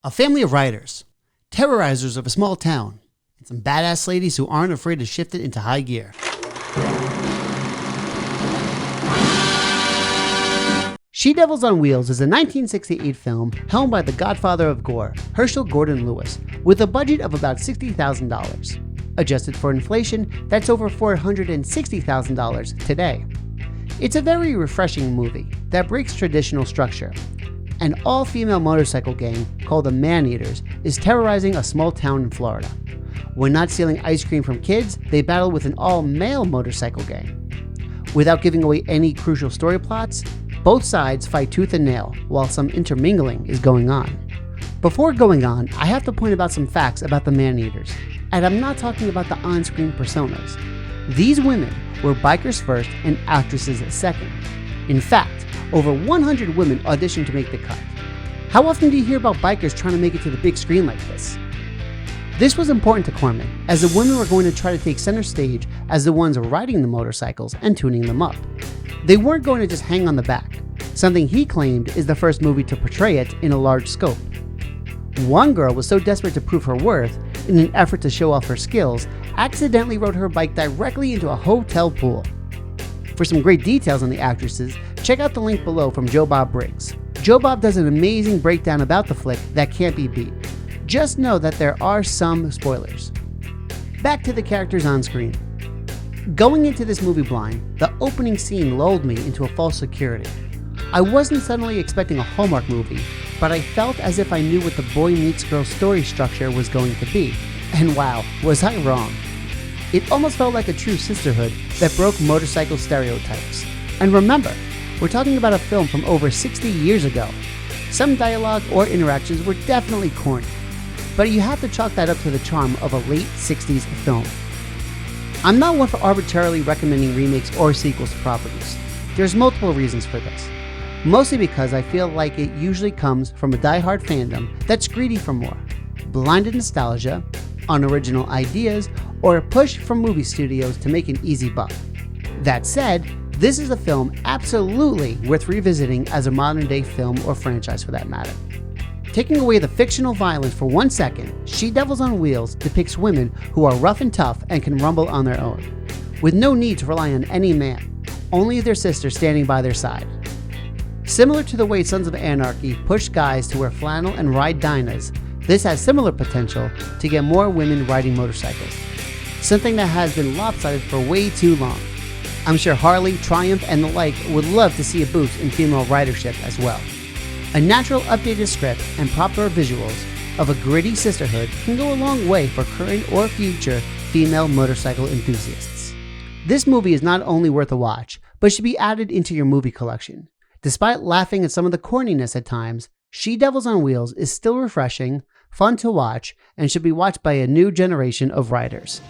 A family of riders, terrorizers of a small town, and some badass ladies who aren't afraid to shift it into high gear. She-Devils on Wheels is a 1968 film helmed by the godfather of gore, Herschel Gordon Lewis, with a budget of about $60,000. Adjusted for inflation, that's over $460,000 today. It's a very refreshing movie that breaks traditional structure. An all-female motorcycle gang called the Man-Eaters is terrorizing a small town in Florida. When not stealing ice cream from kids, they battle with an all-male motorcycle gang. Without giving away any crucial story plots, both sides fight tooth and nail while some intermingling is going on. Before going on, I have to point out some facts about the Man-Eaters, and I'm not talking about the on-screen personas. These women were bikers first and actresses second. In fact, over 100 women auditioned to make the cut. How often do you hear about bikers trying to make it to the big screen like this? This was important to Corman, as the women were going to try to take center stage as the ones riding the motorcycles and tuning them up. They weren't going to just hang on the back, something he claimed is the first movie to portray it in a large scope. One girl was so desperate to prove her worth, in an effort to show off her skills, accidentally rode her bike directly into a hotel pool. For some great details on the actresses, check out the link below from Joe Bob Briggs. Joe Bob does an amazing breakdown about the flick that can't be beat. Just know that there are some spoilers. Back to the characters on screen. Going into this movie blind, the opening scene lulled me into a false security. I wasn't suddenly expecting a Hallmark movie, but I felt as if I knew what the boy meets girl story structure was going to be. And wow, was I wrong. It almost felt like a true sisterhood that broke motorcycle stereotypes. And remember, we're talking about a film from over 60 years ago. Some dialogue or interactions were definitely corny, but you have to chalk that up to the charm of a late 60s film. I'm not one for arbitrarily recommending remakes or sequels to properties. There's multiple reasons for this. Mostly because I feel like it usually comes from a die-hard fandom that's greedy for more, blinded nostalgia, unoriginal ideas, or a push from movie studios to make an easy buck. That said, this is a film absolutely worth revisiting as a modern-day film or franchise for that matter. Taking away the fictional violence for 1 second, She-Devils on Wheels depicts women who are rough and tough and can rumble on their own, with no need to rely on any man, only their sister standing by their side. Similar to the way Sons of Anarchy pushed guys to wear flannel and ride dynas, this has similar potential to get more women riding motorcycles, something that has been lopsided for way too long. I'm sure Harley, Triumph, and the like would love to see a boost in female ridership as well. A natural updated script and proper visuals of a gritty sisterhood can go a long way for current or future female motorcycle enthusiasts. This movie is not only worth a watch, but should be added into your movie collection. Despite laughing at some of the corniness at times, She-Devils on Wheels is still refreshing, fun to watch, and should be watched by a new generation of riders.